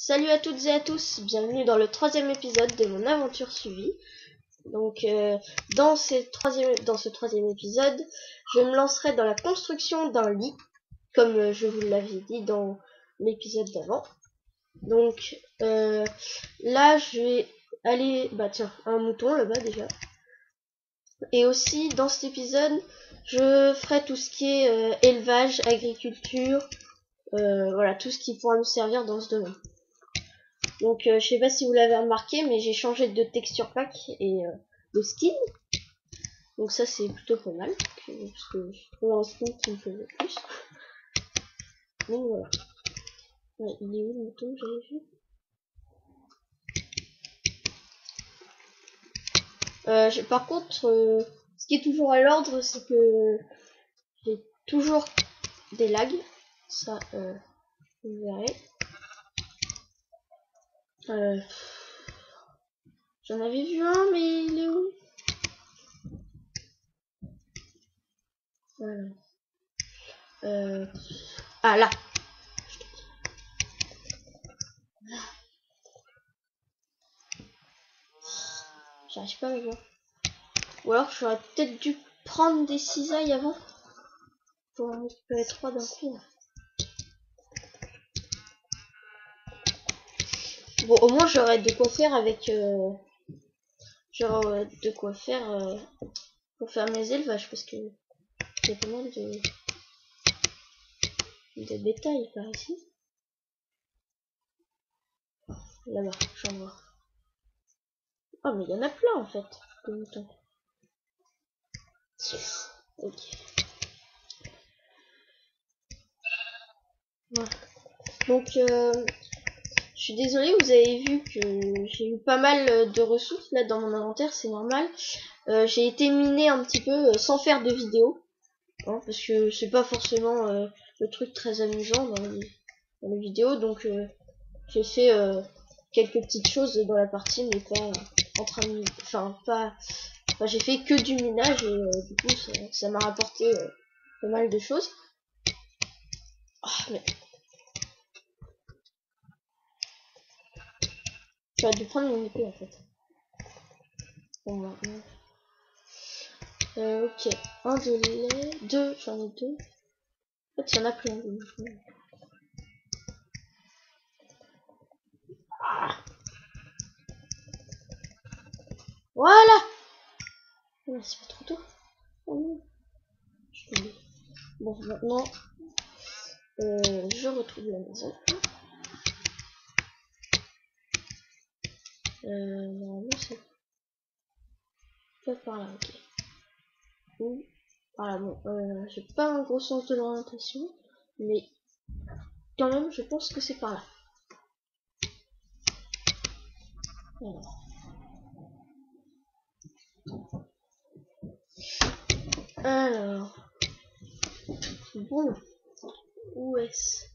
Salut à toutes et à tous, bienvenue dans le 3e épisode de mon aventure suivie. Donc dans ce troisième épisode, je me lancerai dans la construction d'un lit, comme je vous l'avais dit dans l'épisode d'avant. Donc là je vais aller, un mouton là-bas déjà. Et aussi dans cet épisode, je ferai tout ce qui est élevage, agriculture, voilà, tout ce qui pourra me servir dans ce domaine. Donc je sais pas si vous l'avez remarqué, mais j'ai changé de texture pack et de skin. Donc ça c'est plutôt pas mal, parce que je trouve un skin qui me plaît le plus. Donc voilà. Ouais, il est où le mouton, j'avais vu. Par contre, ce qui est toujours à l'ordre, c'est que j'ai toujours des lags. Ça, vous verrez. J'en avais vu un, mais il est où? Voilà. Ah là. J'arrive pas à le voir. Ou alors j'aurais peut-être dû prendre des cisailles avant pour en récupérer 3 d'un coup. Bon, au moins j'aurais de quoi faire avec de quoi faire pour faire mes élevages, parce que il y a pas mal de bétail par ici. Là-bas, j'en vois. Oh, mais il y en a plein en fait, de moutons. Ok. Voilà. Donc je suis désolée, vous avez vu que j'ai eu pas mal de ressources là dans mon inventaire, c'est normal. J'ai été miné un petit peu sans faire de vidéo, hein, parce que c'est pas forcément le truc très amusant dans les vidéos, donc j'ai fait quelques petites choses dans la partie, mais pas en train de, j'ai fait que du minage et du coup ça m'a rapporté pas mal de choses. Oh, mais j'aurais dû prendre une épée en fait. Bon, maintenant. Ok, un de lait, deux, j'en ai deux. En fait, il y en a plein. Ah, voilà. Oh, c'est pas trop tôt. Oh non. Bon, maintenant, je retrouve la maison. Normalement, c'est pas par là, ok. Ou par là, bon, j'ai pas un gros sens de l'orientation, mais quand même, je pense que c'est par là. Alors, bon, où est-ce?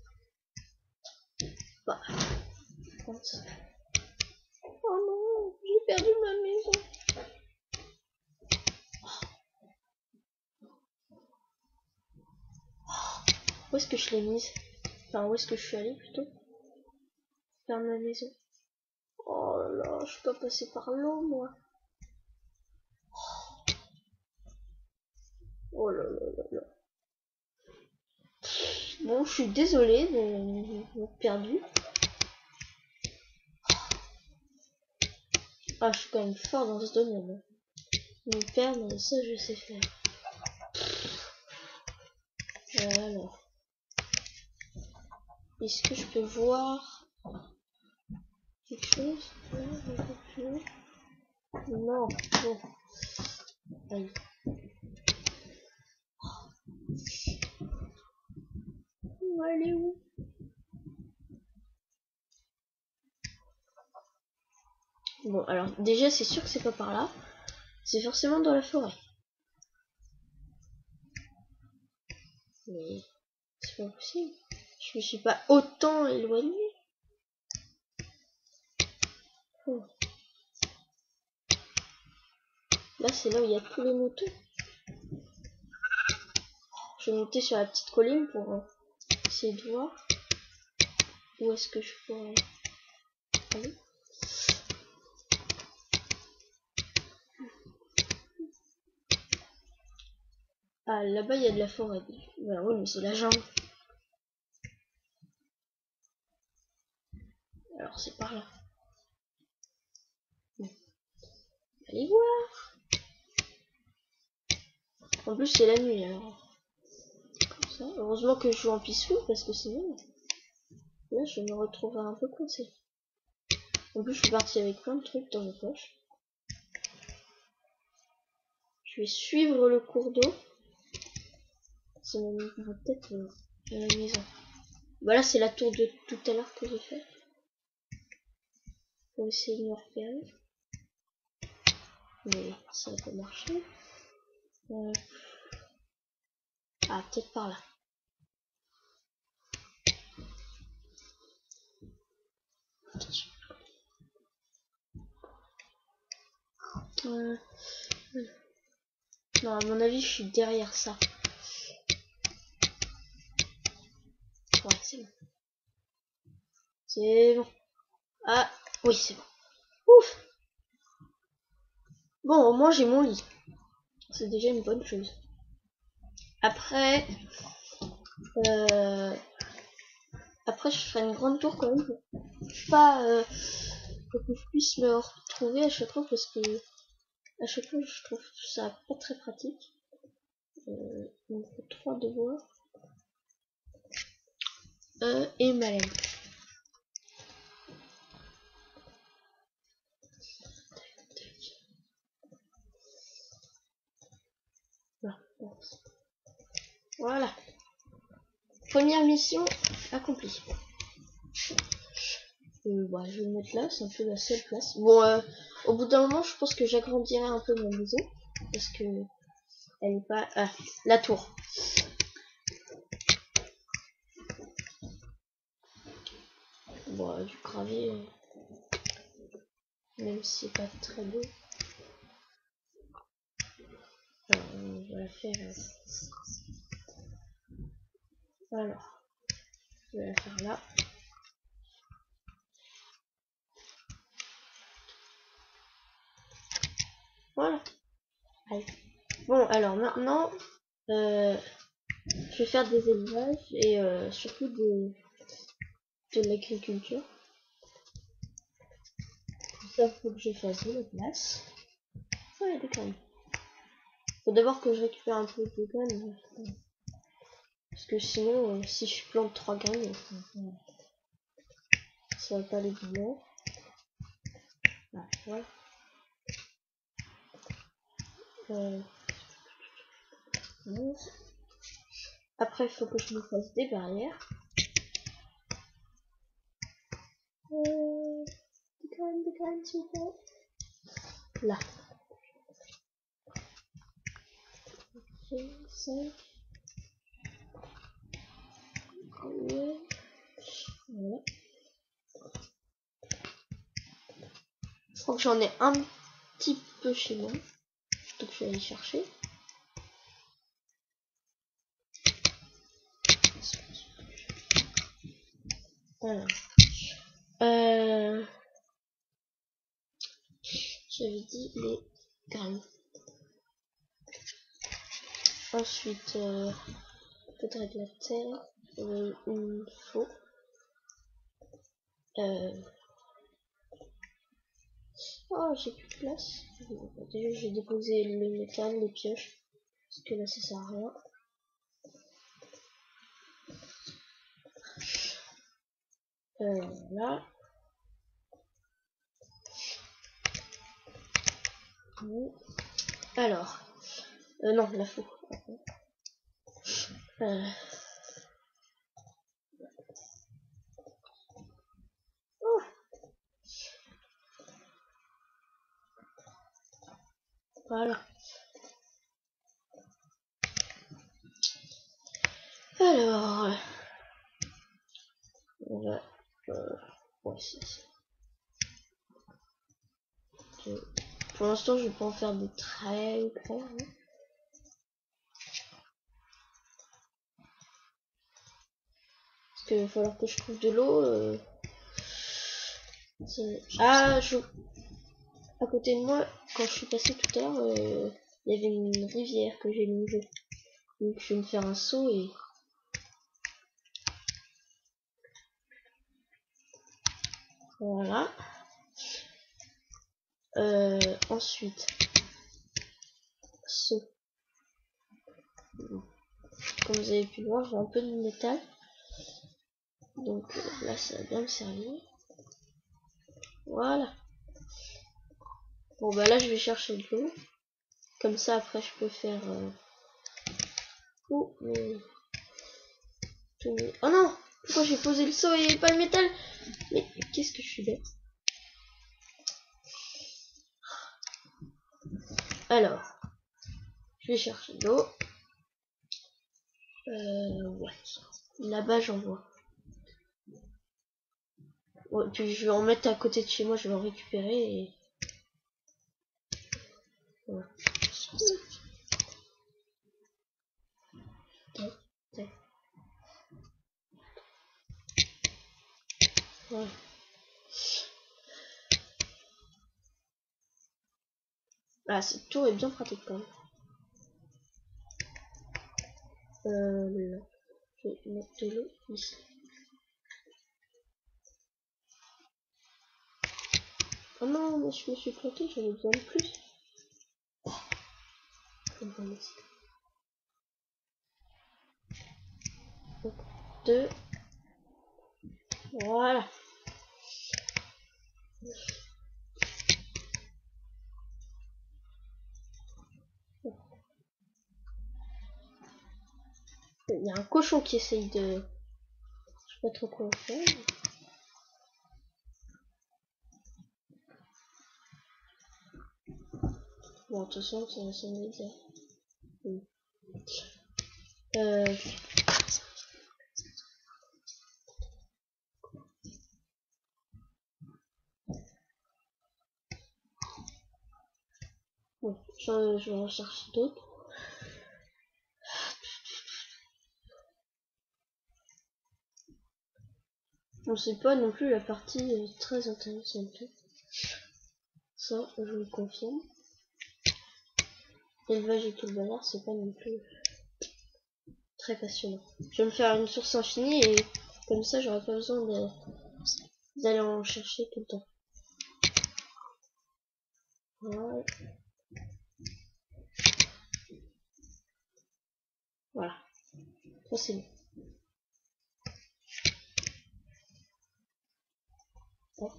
Bah, oh non, j'ai perdu ma maison. Où est-ce que je l'ai mise? Enfin, où est-ce que je suis allée plutôt? Vers ma maison. Oh là là, je suis pas passée par l'eau, moi. Oh là là là là. Bon, je suis désolée de perdu. Ah, je suis quand même fort dans ce domaine. Me perdre, ça je sais faire. Alors, est-ce que je peux voir quelque chose? Non, bon. Allez. Elle est où? Bon, alors déjà c'est sûr que c'est pas par là. C'est forcément dans la forêt. Mais c'est pas possible. Je me suis pas autant éloignée. Oh. Là c'est là où il y a tous les moutons. Je vais monter sur la petite colline pour essayer de voir où est-ce que je pourrais aller. Ah, là-bas, il y a de la forêt. Bah oui, mais c'est la jungle. Alors, c'est par là. Bon. Allez voir. En plus, c'est la nuit, alors. Comme ça. Heureusement que je joue en peaceful, parce que sinon, là, je me retrouverai un peu coincé. En plus, je suis parti avec plein de trucs dans mes poches. Je vais suivre le cours d'eau. Ça m'amènera peut-être à la maison. Voilà, c'est la tour de tout à l'heure que j'ai fait. Pour essayer de me repérer. Mais ça va pas marcher. Ah, peut-être par là. Non, à mon avis, je suis derrière ça. Ouais, c'est bon. C'est bon. Ah, oui, c'est bon. Ouf. Bon, au moins, j'ai mon lit. C'est déjà une bonne chose. Après, après, je ferai une grande tour quand même. Pas pour que je puisse me retrouver à chaque fois parce que à chaque fois, je trouve ça pas très pratique. Il me faut 3 devoirs. Et ma laine. Voilà. Première mission accomplie. Bah, je vais me mettre là, c'est un peu la seule place. Bon, au bout d'un moment, je pense que j'agrandirai un peu ma maison. Parce que elle est pas... Ah, la tour. Bon, du gravier, même si c'est pas très beau. Alors, on va la faire... Alors, je vais la faire là. Voilà. Allez. Bon, alors maintenant, je vais faire des élevages et surtout de l'agriculture. Pour ça, il faut que je fasse de la place. Ouais, des graines. Faut d'abord que je récupère un peu de graines. Parce que sinon, si je plante 3 graines, ça va pas aller bien. Ah, voilà. Après, il faut que je me fasse des barrières. Des graines, s'il vous plaît. Là. 5. Voilà. Je crois que j'en ai un petit peu chez moi. Donc je vais aller chercher. Voilà. J'avais dit les graines. Ensuite, il faudrait de la terre. Il me faut. Oh, j'ai plus de place. Déjà, j'ai déposé le métal, les pioches. Parce que là, ça sert à rien. Là. Alors. Non, la faux. Oh. Voilà. Alors. On va... ouais, pour l'instant, je vais pas en faire de très grands. Hein. Parce qu'il va falloir que je trouve de l'eau. Ah, à côté de moi, quand je suis passé tout à l'heure, il y avait une rivière que j'ai longée. Donc je vais me faire un saut et... Voilà. Ensuite, saut. Comme vous avez pu le voir, j'ai un peu de métal. Donc là, ça va bien me servir. Voilà. Bon, bah là, je vais chercher de l'eau. Comme ça, après, je peux faire... Oh, mais... Oh non! Pourquoi j'ai posé le seau et pas le métal? Mais qu'est-ce que je suis bête. Alors, je vais chercher de l'eau. Ouais. Là-bas, j'en vois. Ouais, puis je vais en mettre à côté de chez moi, je vais en récupérer et... Voilà. Ouais. Ah, cette tour est bien pratique quand même. Là. Je vais mettre de l'eau ici. Oh non, mais je me suis planté, j'en ai besoin de plus. Donc, 2. Voilà. Il y a un cochon qui essaye de... Je sais pas trop quoi faire. Bon, de toute façon, ça me dire. Bon, je vais en chercher d'autres. On sait pas non plus la partie très intéressante. Ça, je vous le confirme. L'élevage et tout le bazar, c'est pas non plus très passionnant. Je vais me faire une source infinie et comme ça, j'aurai pas besoin d'aller en chercher tout le temps. Voilà. Voilà. Ça, c'est bon. Hop.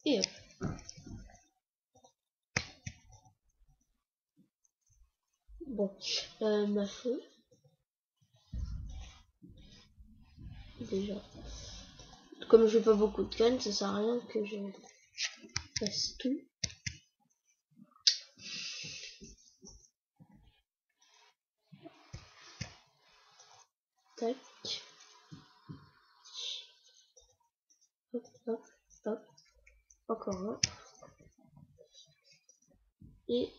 Et hop. Bon, ma feu. Déjà. Comme j'ai pas beaucoup de cannes, ça sert à rien que je fasse tout. Tac. Hop, hop, hop. Encore un. Et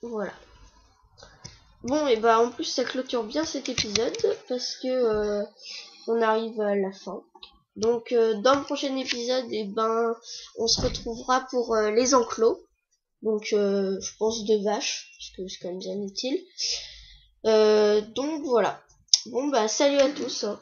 voilà. Bon, et bah en plus ça clôture bien cet épisode parce que on arrive à la fin. Donc dans le prochain épisode, et ben on se retrouvera pour les enclos. Donc je pense de vaches, parce que c'est quand même bien utile. Donc voilà. Bon bah salut à tous. Hein.